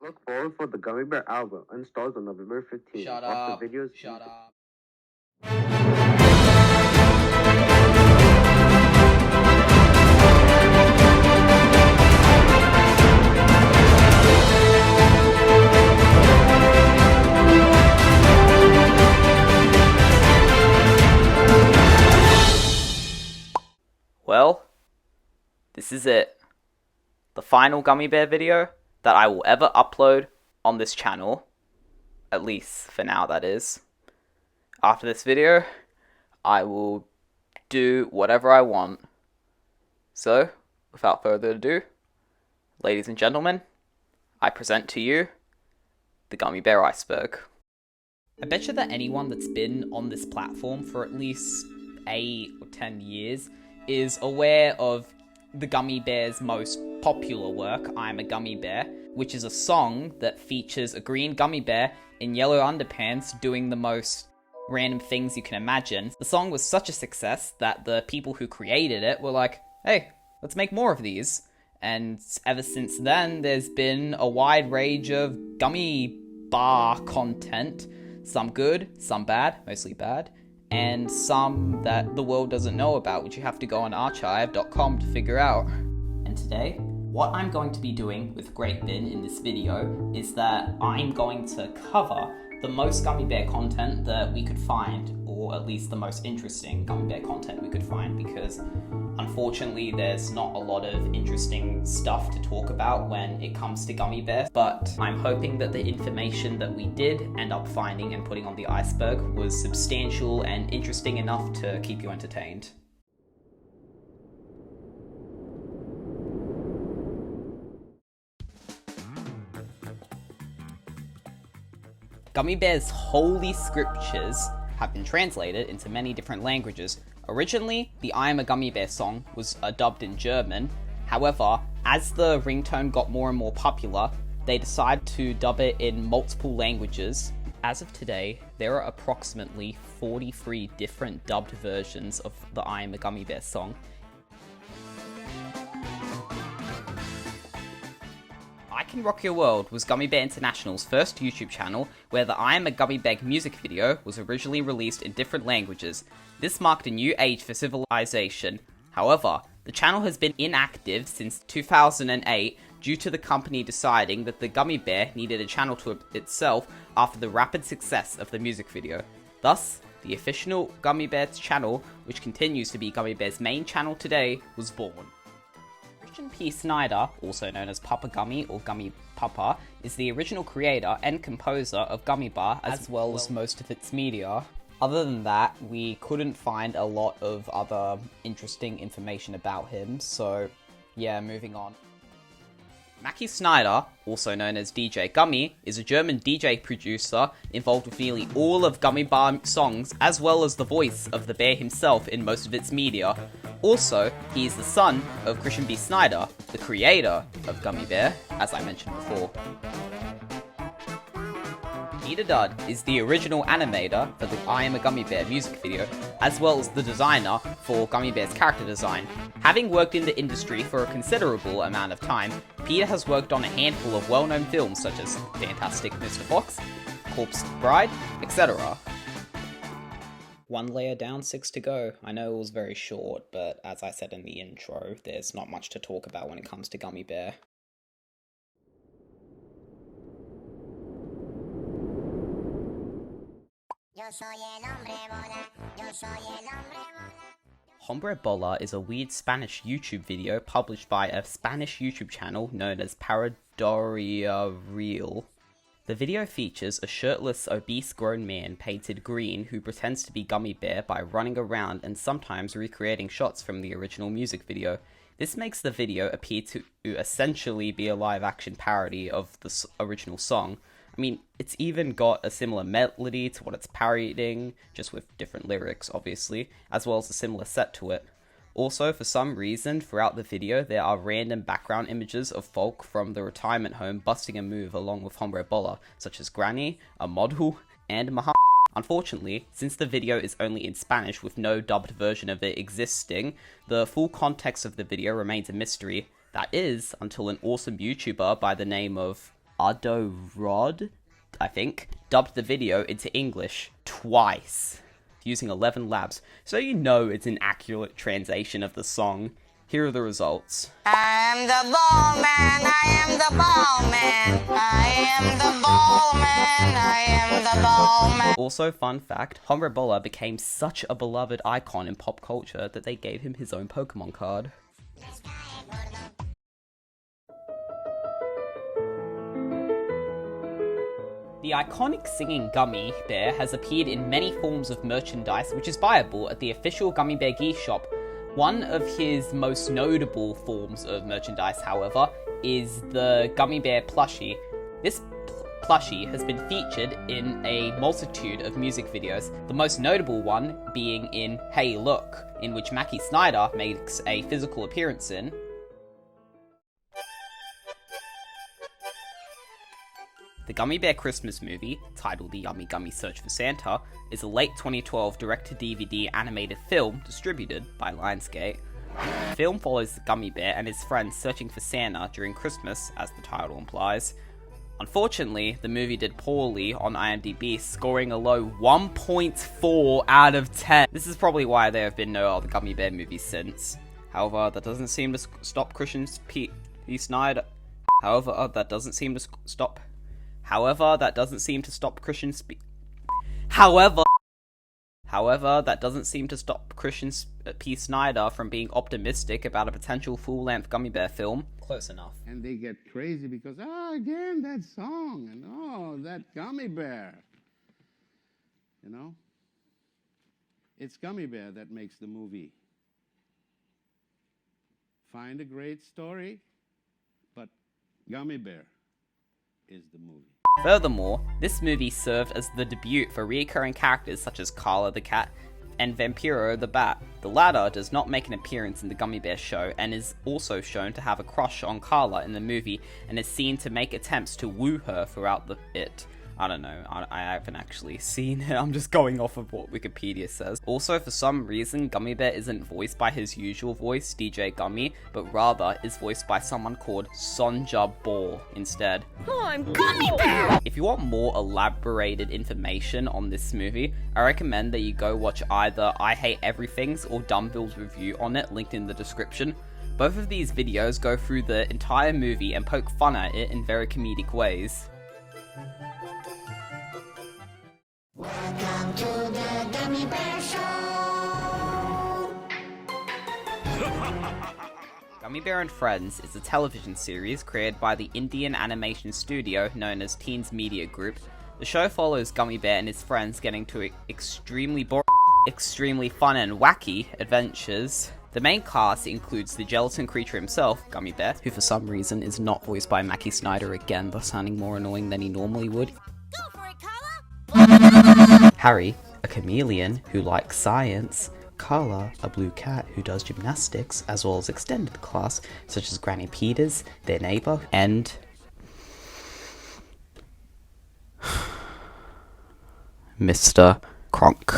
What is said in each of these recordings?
Look forward for the Gummibär album, installs on November 15th. Shut Watch up. the videos. Shut up. Well, this is it. The final Gummibär video that I will ever upload on this channel. At least for now, that is. After this video, I will do whatever I want. So, without further ado, ladies and gentlemen, I present to you the Gummibär Iceberg. I bet you that anyone that's been on this platform for at least 8 or 10 years is aware of the Gummibär's most popular work, I'm a Gummibär, which is a song that features a green gummy bear in yellow underpants doing the most random things you can imagine. The song was such a success that the people who created it were like, hey, let's make more of these. And ever since then, there's been a wide range of gummy bar content. Some good, some bad, mostly bad, and some that the world doesn't know about, which you have to go on archive.com to figure out. And today, what I'm going to be doing with Greatbin in this video is that I'm going to cover the most Gummibär content that we could find, or at least the most interesting Gummibär content we could find, because unfortunately there's not a lot of interesting stuff to talk about when it comes to Gummibär, but I'm hoping that the information that we did end up finding and putting on the iceberg was substantial and interesting enough to keep you entertained. Gummibär's holy scriptures have been translated into many different languages. Originally, the I Am a Gummibär song was dubbed in German. However, as the ringtone got more and more popular, they decided to dub it in multiple languages. As of today, there are approximately 43 different dubbed versions of the I Am a Gummibär song. I Can Rock Your World was Gummibär International's first YouTube channel where the I Am a Gummibär music video was originally released in different languages. This marked a new age for civilization. However, the channel has been inactive since 2008 due to the company deciding that the Gummibär needed a channel to itself after the rapid success of the music video. Thus, the official Gummibär channel, which continues to be Gummibär's main channel today, was born. Christian P. Snyder, also known as Papa Gummy or Gummy Papa, is the original creator and composer of Gummibär as well as most of its media. Other than that, we couldn't find a lot of other interesting information about him, so yeah, moving on. Mackie Snyder, also known as DJ Gummy, is a German DJ producer involved with nearly all of Gummibär songs, as well as the voice of the bear himself in most of its media. Also, he is the son of Christian B. Snyder, the creator of Gummibär, as I mentioned before. Peter Dudd is the original animator for the I Am a Gummibär music video, as well as the designer for Gummibär's character design. Having worked in the industry for a considerable amount of time, Peter has worked on a handful of well-known films such as Fantastic Mr. Fox, Corpse Bride, etc. One layer down, 6 to go. I know it was very short, but as I said in the intro, there's not much to talk about when it comes to Gummibär. Hombre Bola is a weird Spanish YouTube video published by a Spanish YouTube channel known as Paradoria Real. The video features a shirtless, obese grown man painted green who pretends to be Gummibär by running around and sometimes recreating shots from the original music video. This makes the video appear to essentially be a live-action parody of the original song. I mean, it's even got a similar melody to what it's parodying, just with different lyrics, obviously, as well as a similar set to it. Also, for some reason, throughout the video, there are random background images of folk from the retirement home busting a move along with Hombre Bola, such as Granny, a model, and Muhammad. Unfortunately, since the video is only in Spanish with no dubbed version of it existing, the full context of the video remains a mystery. That is, until an awesome YouTuber by the name of Udo Rod, I think, dubbed the video into English twice, using 11 labs, so you know it's an accurate translation of the song. Here are the results. I am the ball man, I am the ball man, I am the ball man, I am the ball man. Also, fun fact, Homrebola became such a beloved icon in pop culture that they gave him his own Pokemon card. The iconic singing Gummibär has appeared in many forms of merchandise which is buyable at the official Gummibär Gear shop. One of his most notable forms of merchandise, however, is the Gummibär plushie. This plushie has been featured in a multitude of music videos, the most notable one being in Hey Look, in which Mackie Snyder makes a physical appearance in. The Gummibär Christmas movie, titled The Yummy Gummy Search for Santa, is a late 2012 direct-to-DVD animated film distributed by Lionsgate. The film follows the Gummibär and his friends searching for Santa during Christmas, as the title implies. Unfortunately, the movie did poorly on IMDb, scoring a low 1.4 out of 10. This is probably why there have been no other Gummibär movies since. However, that doesn't seem to stop Christian P. Snyder. However, that doesn't seem to stop Christian P. Snyder from being optimistic about a potential full-length Gummibär film. Close enough. And they get crazy because, again, that song, and that Gummibär. You know? It's Gummibär that makes the movie. Find a great story, but Gummibär is the movie. Furthermore, this movie served as the debut for recurring characters such as Carla the cat and Vampiro the bat. The latter does not make an appearance in the Gummibär show and is also shown to have a crush on Carla in the movie and is seen to make attempts to woo her throughout it. I don't know, I haven't actually seen it, I'm just going off of what Wikipedia says. Also, for some reason, Gummibär isn't voiced by his usual voice, DJ Gummy, but rather is voiced by someone called Sonja Ball instead. I'm Gummibär! If you want more elaborated information on this movie, I recommend that you go watch either I Hate Everything's or Dumbbell's review on it, linked in the description. Both of these videos go through the entire movie and poke fun at it in very comedic ways. Welcome to the Gummibär Show! Gummibär and Friends is a television series created by the Indian animation studio known as Teens Media Group. The show follows Gummibär and his friends getting to extremely fun and wacky adventures. The main cast includes the gelatin creature himself, Gummibär, who for some reason is not voiced by Mackie Snyder again, thus sounding more annoying than he normally would. Go for it, Carla! Harry, a chameleon who likes science. Carla, a blue cat who does gymnastics, as well as extended class, such as Granny Peters, their neighbour, and Mr. Kronk.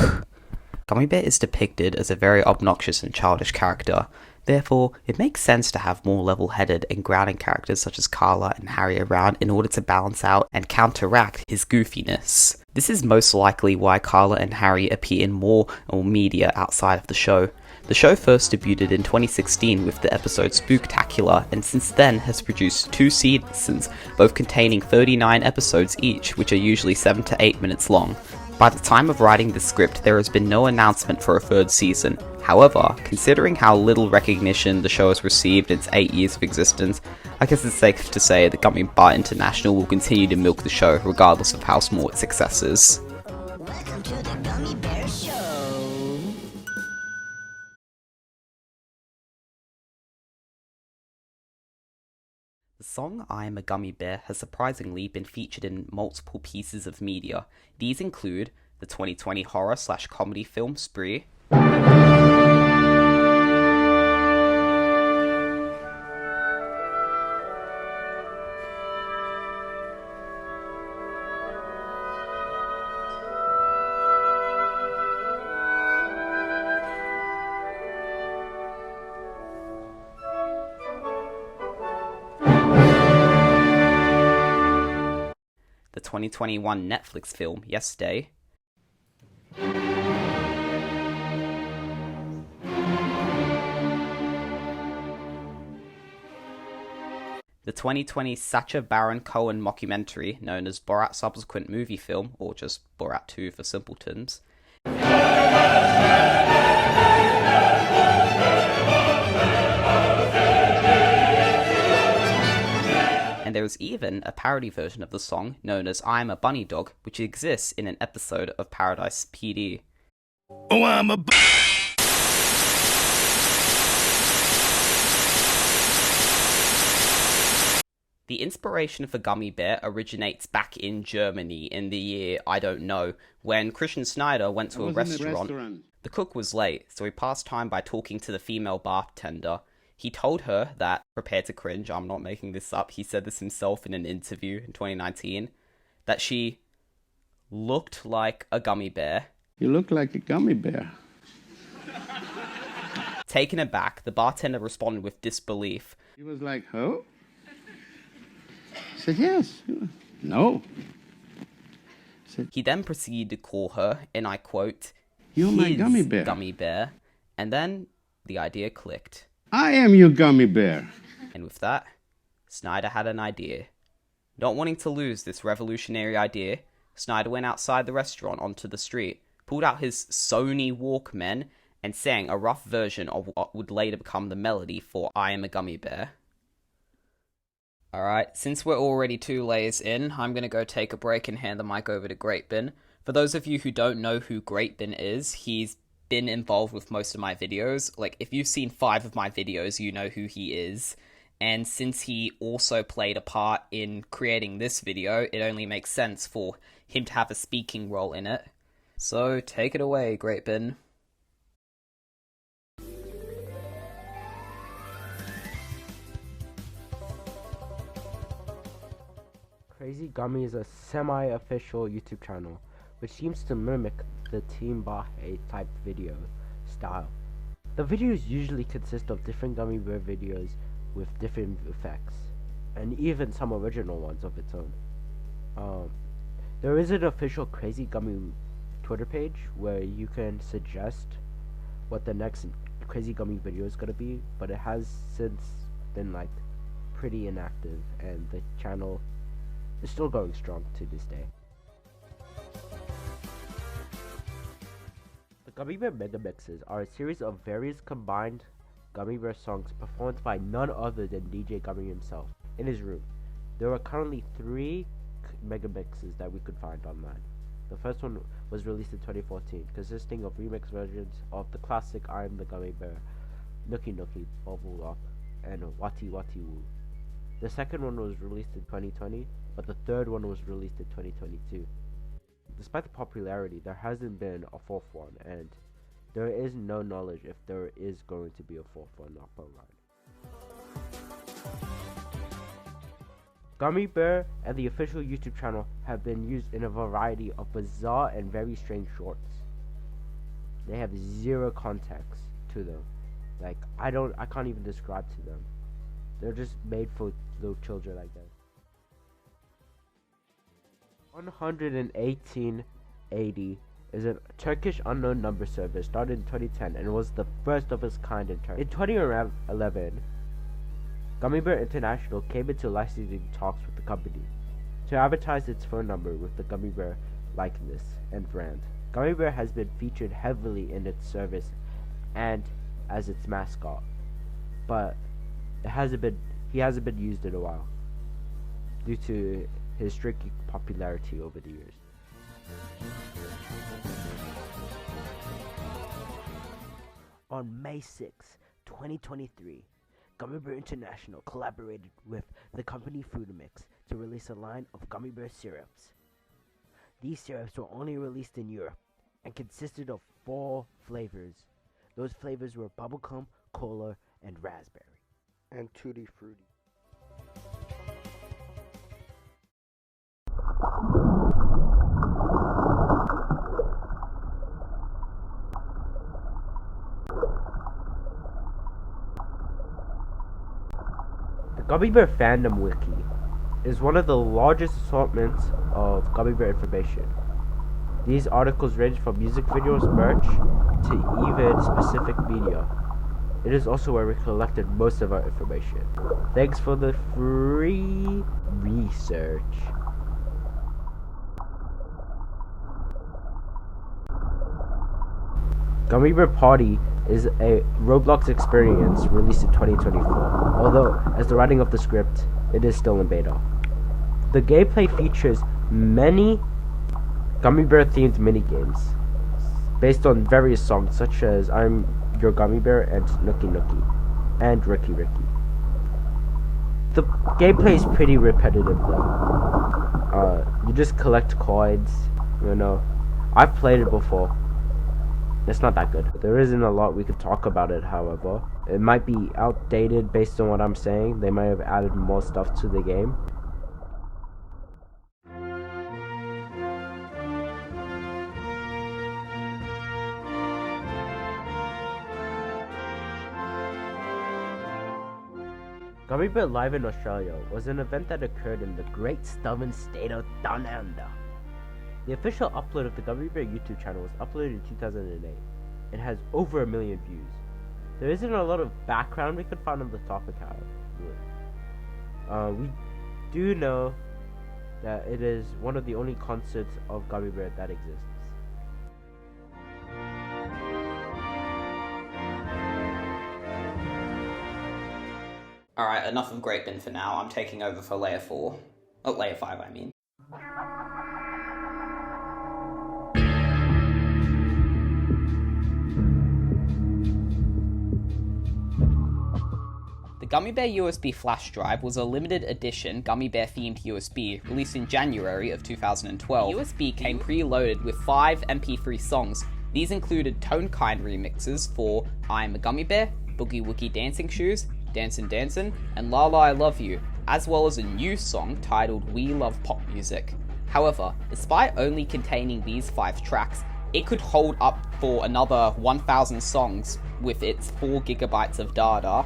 Gummibär is depicted as a very obnoxious and childish character. Therefore, it makes sense to have more level-headed and grounding characters such as Carla and Harry around in order to balance out and counteract his goofiness. This is most likely why Carla and Harry appear in more media outside of the show. The show first debuted in 2016 with the episode Spooktacular, and since then has produced 2 seasons, both containing 39 episodes each, which are usually 7 to 8 minutes long. By the time of writing the script, there has been no announcement for a 3rd season. However, considering how little recognition the show has received in its 8 years of existence, I guess it's safe to say that Gummibär International will continue to milk the show regardless of how small its success is. Welcome to the Gummibär Show! The song I Am a Gummibär has surprisingly been featured in multiple pieces of media. These include the 2020 horror/comedy film Spree, the 2021 Netflix film Yesterday. The 2020 Sacha Baron Cohen mockumentary known as Borat's subsequent movie film, or just Borat 2 for simpletons. And there was even a parody version of the song known as I'm a Bunny Dog, which exists in an episode of Paradise PD. Oh, I'm a The inspiration for Gummibär originates back in Germany in the year, I don't know, when Christian Schneider went to a restaurant. The cook was late, so he passed time by talking to the female bartender. He told her that, prepare to cringe, I'm not making this up, he said this himself in an interview in 2019, that she looked like a gummy bear. You look like a gummy bear. Taken aback, the bartender responded with disbelief. He was like, "Oh?" I said, "Yes." "No." He then proceeded to call her, and I quote, "You're my his gummy bear." Gummy bear. And then the idea clicked. "I am your gummy bear." And with that, Snyder had an idea. Not wanting to lose this revolutionary idea, Snyder went outside the restaurant onto the street, pulled out his Sony Walkman, and sang a rough version of what would later become the melody for I Am a Gummy Bear. Alright, since we're already 2 layers in, I'm going to go take a break and hand the mic over to Greatbin. For those of you who don't know who Greatbin is, he's been involved with most of my videos. Like, if you've seen 5 of my videos, you know who he is. And since he also played a part in creating this video, it only makes sense for him to have a speaking role in it. So, take it away, Greatbin. Crazy Gummy is a semi-official YouTube channel, which seems to mimic the Team Bahe type video style. The videos usually consist of different gummy bear videos with different effects, and even some original ones of its own. There is an official Crazy Gummy Twitter page where you can suggest what the next Crazy Gummy video is going to be, but it has since been pretty inactive, and the channel is still going strong to this day. The Gummy Bear Mega Mixes are a series of various combined Gummy Bear songs performed by none other than DJ Gummy himself in his room. There are currently 3 Mega Mixes that we could find online. The first one was released in 2014, consisting of remix versions of the classic I Am the Gummy Bear, Nookie Nookie, Bubble Up, and Wati Wati Woo. The second one was released in 2020, but the third one was released in 2022. Despite the popularity, there hasn't been a 4th one, and there is no knowledge if there is going to be a 4th one up online. Gummy Bear and the official YouTube channel have been used in a variety of bizarre and very strange shorts. They have zero context to them. I can't even describe to them. They're just made for little children, I guess. 11880 is a Turkish unknown number service started in 2010 and was the first of its kind in Turkey. In 2011, Gummibär International came into licensing talks with the company to advertise its phone number with the Gummibär likeness and brand. Gummibär has been featured heavily in its service and as its mascot, but he hasn't been used in a while due to his strict popularity over the years. On May 6, 2023, Gummibär International collaborated with the company Food Mix to release a line of Gummibär syrups. These syrups were only released in Europe and consisted of 4 flavors. Those flavors were bubblegum, cola, and raspberry, and tutti frutti. The Gummibär Fandom Wiki is one of the largest assortments of Gummy Bear information. These articles range from music videos, merch, to even specific media. It is also where we collected most of our information. Thanks for the free research. Gummy Bear Party is a Roblox experience released in 2024, although, as the writing of the script, it is still in beta. The gameplay features many Gummy Bear themed minigames based on various songs such as I'm Your Gummy Bear and Nookie Nookie and Ricky Ricky. The gameplay is pretty repetitive though. You just collect coins, you know. I've played it before. It's not that good. There isn't a lot we could talk about it, however. It might be outdated based on what I'm saying. They might have added more stuff to the game. Gummy Bear Live in Australia was an event that occurred in the Great Southern State of Down Under. The official upload of the Gummy Bear YouTube channel was uploaded in 2008. It has over 1 million views. There isn't a lot of background we could find on the topic, however. We do know that it is one of the only concerts of Gummy Bear that exists. Alright, enough of Greatbin for now. I'm taking over for layer 4. Oh, layer 5, I mean. The Gummy Bear USB flash drive was a limited edition Gummy Bear themed USB released in January of 2012. The USB came preloaded with 5 MP3 songs. These included Tone Kind remixes for I'm a Gummy Bear, Boogie Woogie Dancing Shoes, Dancin' Dancin', and La La I Love You, as well as a new song titled We Love Pop Music. However, despite only containing these 5 tracks, it could hold up for another 1,000 songs with its 4 gigabytes of data.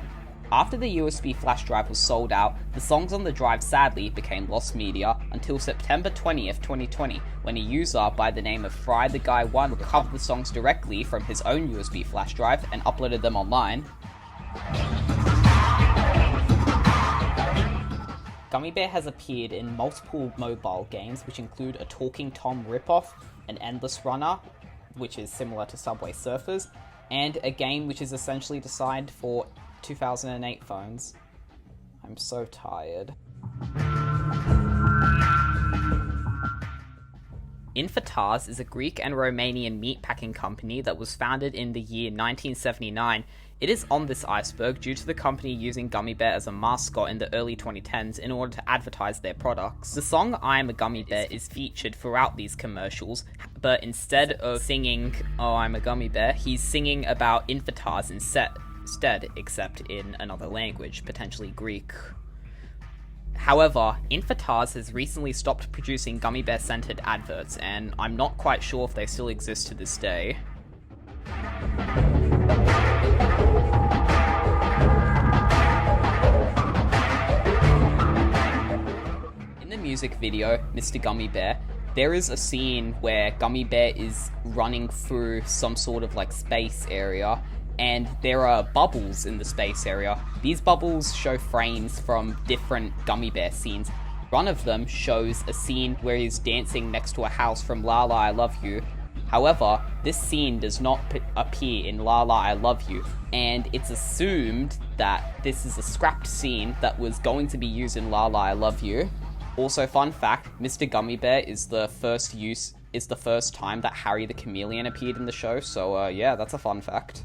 After the USB flash drive was sold out, the songs on the drive sadly became lost media until September 20th, 2020, when a user by the name of Fry the Guy 1 recovered the songs directly from his own USB flash drive and uploaded them online. Gummy Bear has appeared in multiple mobile games, which include a Talking Tom ripoff, an Endless Runner, which is similar to Subway Surfers, and a game which is essentially designed for 2008 phones. I'm so tired. Infotars is a Greek and Romanian meatpacking company that was founded in the year 1979. It is on this iceberg due to the company using Gummy Bear as a mascot in the early 2010s in order to advertise their products. The song I Am a Gummy Bear is featured throughout these commercials, but instead of singing Oh I'm a Gummy Bear, he's singing about Infotars instead, except in another language, potentially Greek. However, Infotars has recently stopped producing Gummy Bear-centered adverts, and I'm not quite sure if they still exist to this day. In the music video, Mr. Gummy Bear, there is a scene where Gummy Bear is running through some sort of like space area, and there are bubbles in the space area. These bubbles show frames from different Gummy Bear scenes. One of them shows a scene where he's dancing next to a house from La La I Love You. However, this scene does not appear in La La I Love You, and it's assumed that this is a scrapped scene that was going to be used in La La I Love You. Also, fun fact, Mr. Gummy Bear is the first time that Harry the Chameleon appeared in the show, so yeah, that's a fun fact.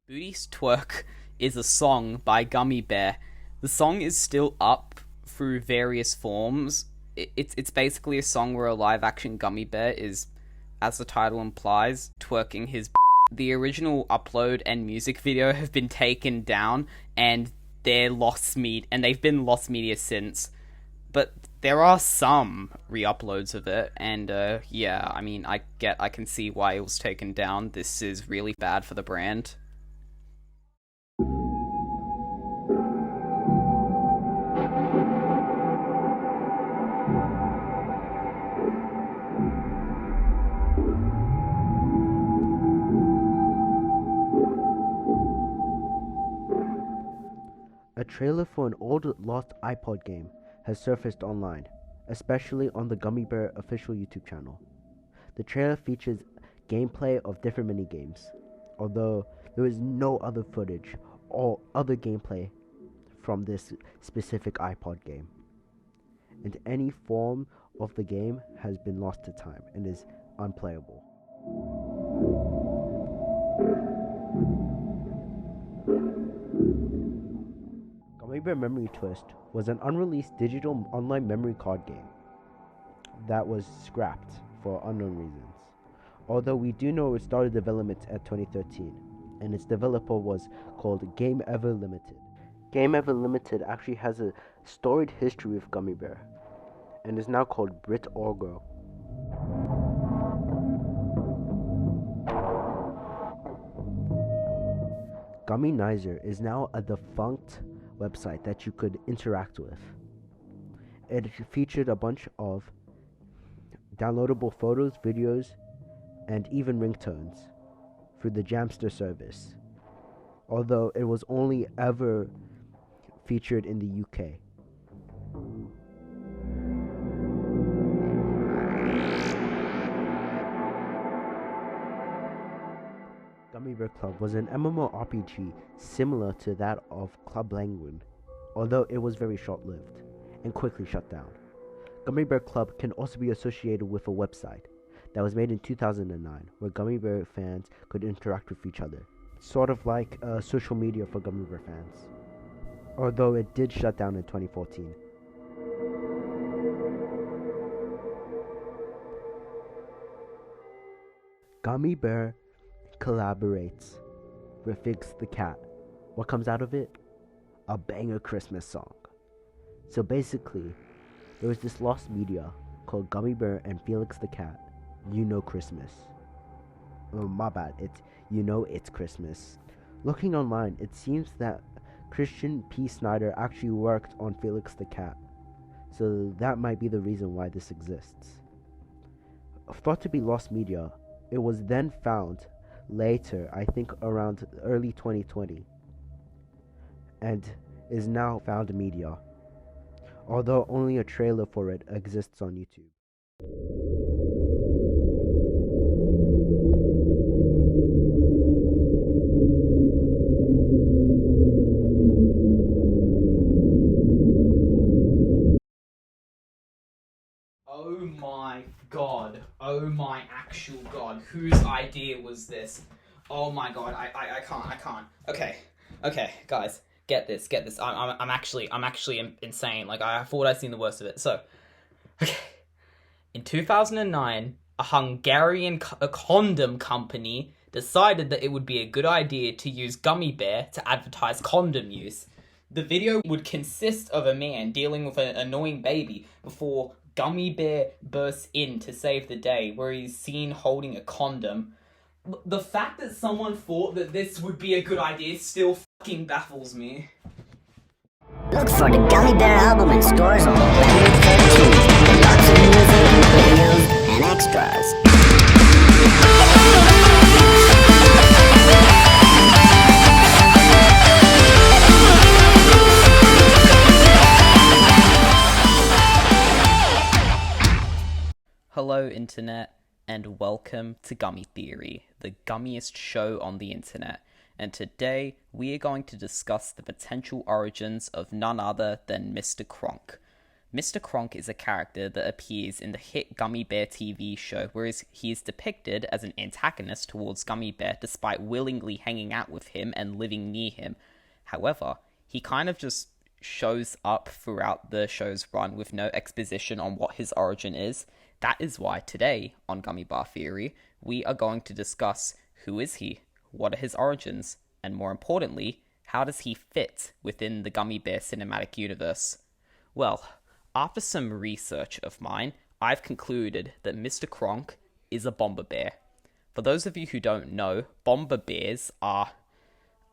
Booty's Twerk is a song by Gummy Bear. The song is still up through various forms. It's basically a song where a live-action Gummy Bear is, as the title implies, twerking his The original upload and music video have been taken down, and they've been lost media since. But there are some re-uploads of it, and yeah, I mean, I can see why it was taken down. This is really bad for the brand. A trailer for an old lost iPod game has surfaced online, especially on the Gummibär official YouTube channel. The trailer features gameplay of different minigames, although there is no other footage or other gameplay from this specific iPod game. And any form of the game has been lost to time and is unplayable. Gummibär Memory Twist was an unreleased digital online memory card game that was scrapped for unknown reasons. Although we do know it started development at 2013, and its developer was called Game Ever Limited. Game Ever Limited actually has a storied history with Gummibär, and is now called Brit Orgo. Gumminizer is now a defunct website that you could interact with. It featured a bunch of downloadable photos, videos, and even ringtones through the Jamster service, although it was only ever featured in the UK. Gummibär Club was an MMORPG similar to that of Club Penguin, although it was very short-lived and quickly shut down. Gummibär Club can also be associated with a website that was made in 2009 where Gummibär fans could interact with each other, sort of like social media for Gummibär fans, although it did shut down in 2014. Gummibär collaborates with Fix the Cat. What comes out of it? A banger Christmas song. So basically, there was this lost media called Gummibär and Felix the Cat, You Know Christmas. Oh, my bad, it's You Know It's Christmas. Looking online, it seems that Christian P. Snyder actually worked on Felix the Cat, so that might be the reason why this exists. Thought to be lost media, it was then found later, I think around early 2020, and is now found media, although only a trailer for it exists on YouTube. Oh my god. Oh my actual god. Whose idea was this? Oh my god. I can't. Okay, guys. Get this. I'm actually insane. Like, I thought I'd seen the worst of it. So, okay. In 2009, a Hungarian condom company decided that it would be a good idea to use Gummibär to advertise condom use. The video would consist of a man dealing with an annoying baby before Gummibär bursts in to save the day, where he's seen holding a condom. The fact that someone thought that this would be a good idea still fucking baffles me. Look for the Gummibär album in stores on November 13th. With lots of music, videos, and extras. Hello internet, and welcome to Gummy Theory, the gummiest show on the internet. And today we are going to discuss the potential origins of none other than Mr. Kronk. Mr. Kronk is a character that appears in the hit Gummibär TV show, whereas he is depicted as an antagonist towards Gummibär despite willingly hanging out with him and living near him. However, he kind of just shows up throughout the show's run with no exposition on what his origin is. That is why today, on Gummibär Theory, we are going to discuss who is he, what are his origins, and more importantly, how does he fit within the Gummibär cinematic universe? Well, after some research of mine, I've concluded that Mr. Kronk is a bomber bear. For those of you who don't know, bomber bears are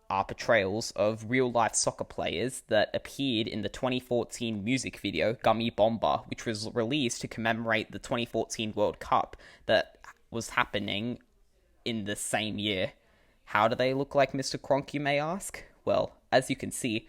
portrayals of real-life soccer players that appeared in the 2014 music video Gummy Bomber, which was released to commemorate the 2014 World Cup that was happening in the same year. How do they look like Mr. Kronk, you may ask? Well, as you can see,